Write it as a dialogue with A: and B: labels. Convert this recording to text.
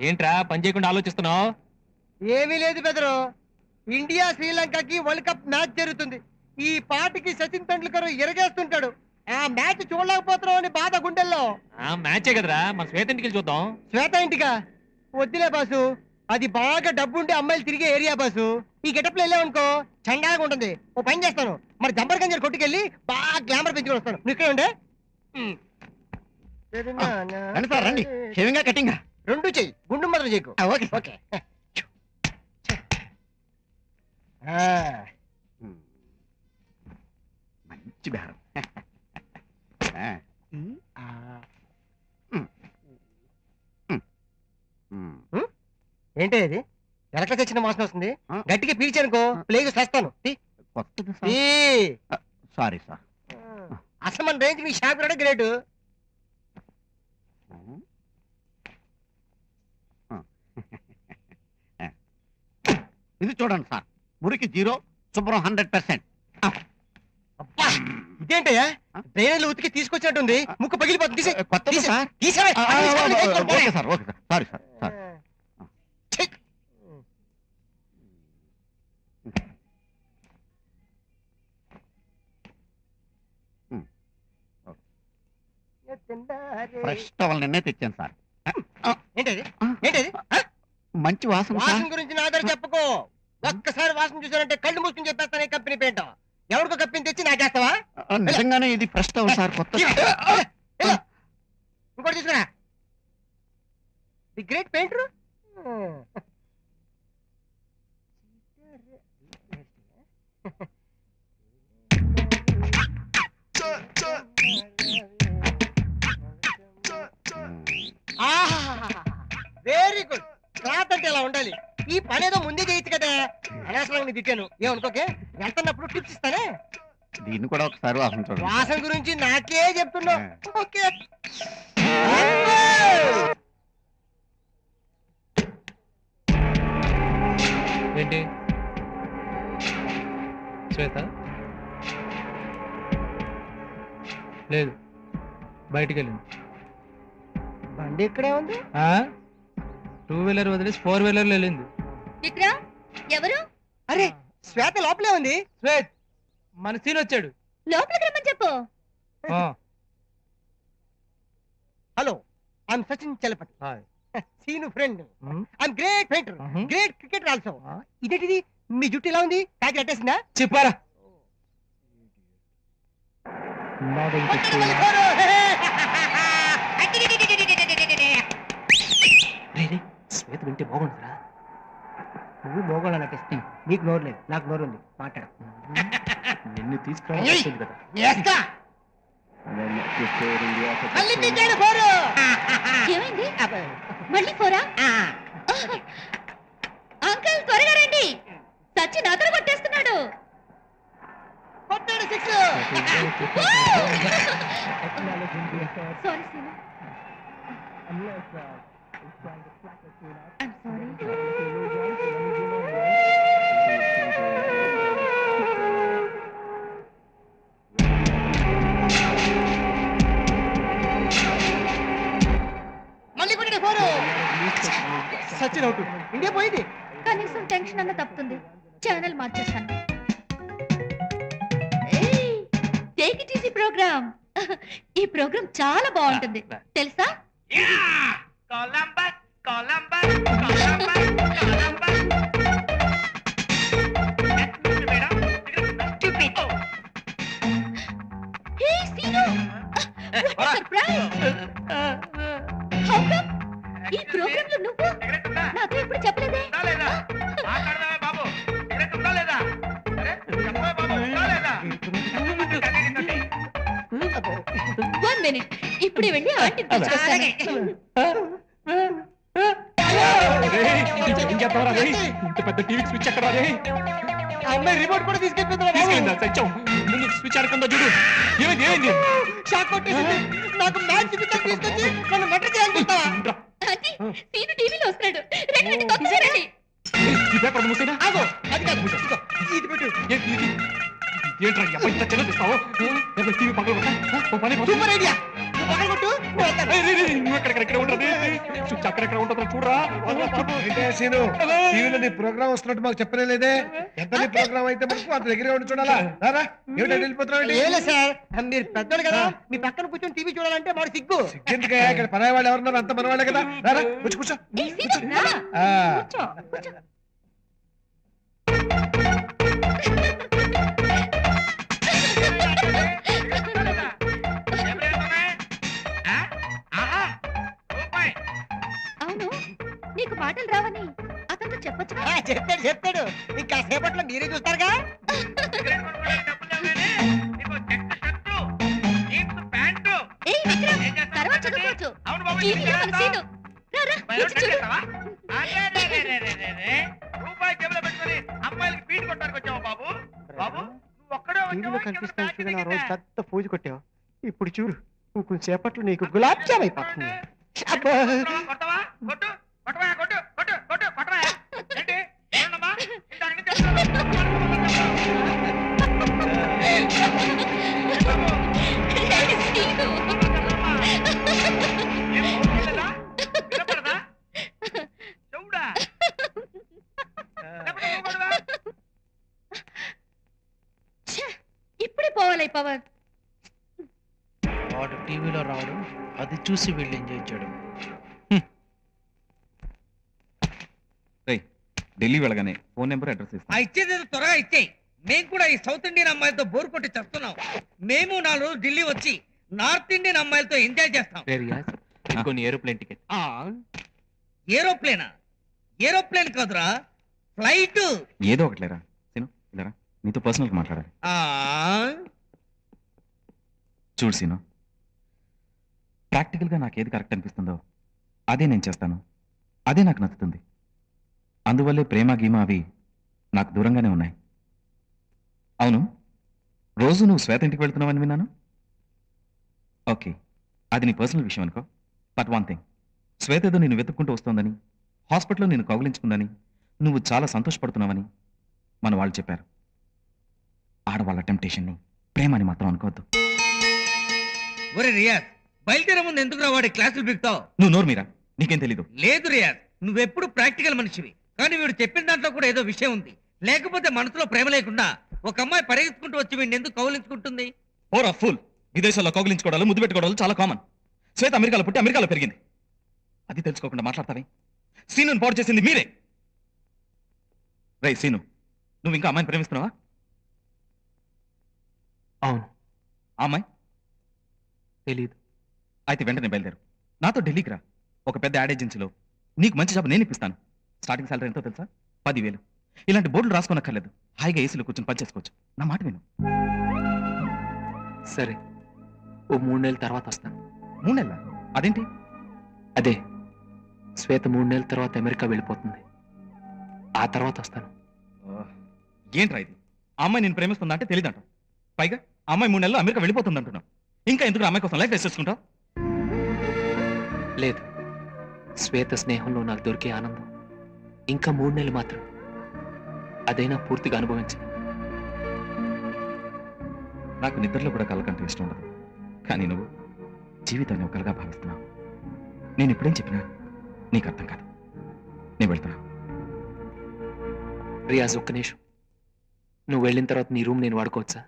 A: ఏంట్రా పని చేయకుండా ఆలోచిస్తున్నావు?
B: ఏమీ లేదు బెదరు. ఇండియా శ్రీలంకకి వరల్డ్ కప్ మ్యాచ్ జరుగుతుంది. ఈ పాటికి సచిన్ తెండూల్కర్ ఎరగేస్తుంటాడు. ఆ మ్యాచ్ చూడలేకపోతున్నావు అని బాధ గుండెల్లో.
A: మ్యాచే కదరా, మన శ్వేత ఇంటికి చూద్దాం.
B: శ్వేత ఇంటికా? వద్దులే బాసు, అది బాగా డబ్బుంటే అమ్మాయిలు తిరిగే ఏరియా బాసు. ఈ గెటప్లో వెళ్ళావనుకో చండాగా ఉంటుంది. ఓ పని చేస్తాను, మరి జంబర్ గంజర్ కొట్టుకెళ్ళి బాగా గ్లామర్ పెంచుకొని వస్తాను. నువ్వు ఇక్కడ ఉండే.
C: రండి సార్ రండి. షేవింగా కటింగా
B: రెండు చెయ్యి, గుండు మాత్రం చేయకు.
C: Okay
B: okay.
C: మంచి బేరం.
B: ఏంటి ఇది? ఎలక తెచ్చిన వాసన వస్తుంది. గట్టిగా పీల్చానుకో ప్లేగు చేస్తాను.
C: Sorry sir.
B: అసలు మన రేంజ్ మీ షాప్ కూడా గ్రేట్.
C: ఇది చూడండి సార్, మురికి 0, శుభ్రం 100%.
B: ఇదేంటయ్యా, డ్రైనేజ్ ఉతికి తీసుకొచ్చినట్టుంది. ముక్కు పగిలిపోతుంది.
C: కొత్త sir. Okay sir, okay sir. Sorry sir, sorry. Fresh towel నిన్నే తెచ్చాను సార్.
B: ఏంటది? ఏంటది?
C: మంచి వాసన.
B: వాసన గురించి నా దగ్గర చెప్పుకో. ఒక్కసారి వాసన చూసానంటే కళ్ళు మూసుకుని చెప్పేస్తాను ఈ కంపెనీ పేట. ఎవరికో కప్పిని తెచ్చి నాకేస్తావా?
C: నిజంగానే ఇది ఫ్రెష్ టవల్ సార్, కొత్త.
B: ఇంకోటి తీసుకురా. The great painter. Very good. Cloth అంటే ఇలా ఉండాలి. ఈ పని ఏదో ముందే చేయొచ్చు కదా. అనవసరంగా తిట్టాను, ఏమనుకోకే. వెళ్తున్నప్పుడు టిప్స్ ఇస్తానే.
C: దీన్ని కూడా ఒకసారి వాసన చూడండి.
B: వాసన గురించి నాకే చెప్తున్నావు. ఓకే.
A: ఏంటి శ్వేత? లేదు, బయటికి వెళ్ళింది.
B: బండి ఇక్కడే ఉంది.
A: 2 వీలర్ వదిలేసి 4 వీలర్లో వెళ్ళింది.
D: ఎవరు?
B: అరే శ్వేత లోపలే ఉంది.
A: శ్వేత్, మన సీన్ వచ్చాడు.
D: లోపలికి రమ్మని చెప్పు.
B: Hello, I'm Sachin Chalapathi,
A: hi.
B: Seenu friend. I'm great painter, great cricketer also. ఇదేంటిది, మీ జుట్టు ఇలా ఉంది? ప్యాకెట్ అట్టేసిందా?
A: చెప్పారా? శ్వేత వింటే బాగుంటుందిరా.
B: నువ్వు మోగోళ్ళ నటిస్తే నీకు నోరు లేదు, నాకు నోరు ఉంది. మాట్లాడు.
A: నిన్ను తీసుకురావాలి కదా.
D: ఏమైంది? మళ్ళీ పోరా? అంకుల్ త్వరగా రండి, సచిన్ అదర కొట్టేస్తున్నాడు. సారీ సీను.
B: మళ్ళీ కొట్టే ఫోరు. సచిన్ అవుట్. ఇండియా పోయింది.
D: కనీసం టెన్షన్ అన్న తప్పుతుంది. ఛానల్ మార్చేస్తాను. Take it easy programme. ఈ ప్రోగ్రామ్ చాలా బాగుంటుంది తెలుసా?
A: Columbus Columbus Columbus Columbus.
D: Hey Seenu, what surprise. How come? ఈ ప్రోగ్రామ్ లో నువ్వు నాతో ఎప్పుడు చెప్పలేదే?
A: బాబు లేదా?
D: వన్ మినిట్, ఇప్పుడే వెళ్ళి ఆంటీ
A: ఇంత పెద్ద టీవీ స్విచ్ ఎక్కడ?
B: అమ్మాయి రిమోట్ కూడా తీసుకెళ్ళిపోతున్నా.
A: స్విచ్ ఆడుకుందా చూడు. ఏమైంది? ఏమైంది?
B: షాక్ కొట్టేసింది. నాకు మ్యాచ్ తీసుకొచ్చి నన్ను మటర్ చేయాలనుకుంటా.
D: సీను టీవీలో వస్తున్నాడు. రండి తొందరగా రండి.
A: ఈ పేపర్ మూసేనా?
B: ఆగో, అది కాదు, ఇది పెట్టు.
A: ఏంట్రా ఇంత చిన్న తీస్తావు? టీవీ పక్కన
B: సూపర్ ఐడియా. పక్కన కొట్టు.
E: నువ్వు ఎక్కడెక్కడ ఉంటుంది స్విచ్ అక్కడెక్కడ ఉంటుందో చూడరా.
F: ఏంటే సీను, టీవీలో నీ ప్రోగ్రామ్ వస్తున్నట్టు మాకు చెప్పనే లేదే. ఎంత నీ ప్రోగ్రామ్ అయితే మనకు అంత దగ్గరే ఉండి చూడాలా. రారా, ఏమిటో వెళ్ళిపోతున్నావు.
B: ఏలే సార్, మీరు పెద్దోడు కదా, మీ పక్కన కూర్చొని టీవీ చూడాలంటే మాకు సిగ్గు.
F: ఎందుకే ఇక్కడ పరాయి వాళ్ళు ఎవరున్నారు? అంత మన వాళ్ళే కదా. రారా, కూర్చో కూర్చో.
D: ఏ, సీను, రా.
F: ఆ,
D: కూర్చో, కూర్చో. అవును, నీకు మాటలు రావని అతనితో చెప్పొచ్చుగా.
B: చెప్తాడు ఇంకా సేపట్లో మీరే చూస్తారుగా.
D: ఏయ్ విక్రమ్, తర్వాత చదువుకోవచ్చు. ఈయనే మన సీను. రా, రా, వచ్చి చూడు.
B: టీవీలో కనిపిస్తాను చూడు, ఆ రోజు పెద్ద పూజ కొట్టావు. ఇప్పుడు చూడు, ఇంకొంచెం సేపట్లో నీకు గులాబ్ జామ్ అయిపోతుంది. అబ్బా.
D: ఇప్పుడే పోవాలి పవన్.
A: వాడు టీవీలో రావడం, అది చూసి వీళ్ళు ఎంజాయ్ చేయడం.
E: ఢిల్లీ వెళ్ళగానే ఫోన్ నెంబర్ అడ్రస్ ఇస్తాను.
G: ఇచ్చేది త్వరగా ఇచ్చేయి. మేము కూడా ఈ సౌత్ ఇండియన్ అమ్మాయిలతో బోర్ కొట్టి చేస్తున్నాం. మేము 4 రోజులు ఢిల్లీ వచ్చి నార్త్ ఇండియన్ అమ్మాయిలతో ఎంజాయ్ చేస్తాం.
A: కొన్ని ఏరోప్లేన్ టికెట్.
G: ఏరోప్లేనా? ఏరోప్లేన్ కాదురా, ఫ్లైట్.
E: ఏదో ఒకట్లేరా సీను, ఇలారా, నీతో పర్సనల్గా మాట్లాడాలి. చూడు సీను, ప్రాక్టికల్గా నాకు ఏది కరెక్ట్ అనిపిస్తుందో అదే నేను చేస్తాను. అదే నాకు నచ్చుతుంది. అందువల్లే ప్రేమ గీమ అవి నాకు దూరంగానే ఉన్నాయి. అవును, రోజు నువ్వు శ్వేత ఇంటికి వెళ్తున్నావని విన్నాను. ఓకే, అది నీ పర్సనల్ విషయం అనుకో. బట్ వన్ థింగ్, శ్వేత ఏదో నేను వెతుక్కుంటూ వస్తోందని, హాస్పిటల్లో నేను కౌగిలించుకుందని, నువ్వు చాలా సంతోషపడుతున్నావని మన వాళ్ళు చెప్పారు. ఆడవాళ్ళ టెంప్టేషన్ని ప్రేమ అని మాత్రం అనుకోవద్దు.
G: ఒరే రియాజ్, బయలుదేరే ముందు ఎందుకు రా వాడి క్లాసులు బిగుతావు?
E: నువ్వు నోరు మీరా, నీకేం తెలీదు.
G: లేదు రియాజ్, నువ్వెప్పుడు ప్రాక్టికల్ మనిషివి. కానీ వీడు చెప్పిన దాంట్లో కూడా ఏదో విషయం ఉంది. లేకపోతే మనసులో ప్రేమ లేకుండా ఒక అమ్మాయి పరిగెత్తుకుంటూ వచ్చి వీడిని ఎందుకు కౌలించుకుంటుంది?
E: ఓరా ఫుల్, విదేశాల్లో కౌగిలించుకోవడాలు, ముద్దు పెట్టుకోవడాలు చాలా కామన్. శ్వేత అమెరికాలో పుట్టి అమెరికాలో పెరిగింది. అది తెలుసుకోకుండా మాట్లాడతావే? సీనుని పాడు చేసింది మీరే. రై సీను, నువ్వు ఇంకా అమ్మాయిని ప్రేమిస్తున్నావా?
A: అవును.
E: ఆ అమ్మాయి
A: తెలీదు.
E: అయితే వెంటనే బయలుదేరు, నాతో ఢిల్లీకి రా. ఒక పెద్ద యాడ్ ఏజెన్సీలో నీకు మంచి జాబ్ నేను ఇప్పిస్తాను. స్టార్టింగ్ సాలరీ ఎంతో తెలుసా? 10,000. ఇలాంటి బోర్డులు రాసుకోనక్కర్లేదు. హాయిగా ఏసీలో కూర్చొని పనిచేసుకోవచ్చు. నా మాట విను.
A: సరే, ఓ 3 నెలల తర్వాత వస్తాను.
E: 3 నెలల? అదేంటి?
A: అదే, శ్వేత 3 నెలల తర్వాత అమెరికా వెళ్ళిపోతుంది. ఆ తర్వాత వస్తాను.
E: ఏంట్రా ఇది? ఆ అమ్మాయి నేను ప్రేమిస్తుందా అంటే తెలియదంటావు. పైగా ఆ అమ్మాయి 3 నెలలు అమెరికా వెళ్ళిపోతుంది అంటున్నావు. ఇంకా ఎందుకు ఆ అమ్మాయి కోసం లైఫ్ వేస్ట్ చేసుకుంటావు?
A: లేదు, శ్వేత స్నేహంలో నాకు దొరికే ఆనందం ఇంకా 3 నెలలు మాత్రం. అదైనా పూర్తిగా అనుభవించను.
E: నాకు నిద్రలో కూడా కలకంటే ఇష్టం ఉండదు. కానీ నువ్వు జీవితాన్ని ఒక కలగా భావిస్తున్నావు. నేను ఎప్పుడేం చెప్పినా నీకు అర్థం కాదు. నేను వెళ్తున్నా.
A: రియాజ్, ఒక్క నిమిషం. నువ్వు వెళ్ళిన తర్వాత నీ రూమ్ నేను వాడుకోవచ్చా?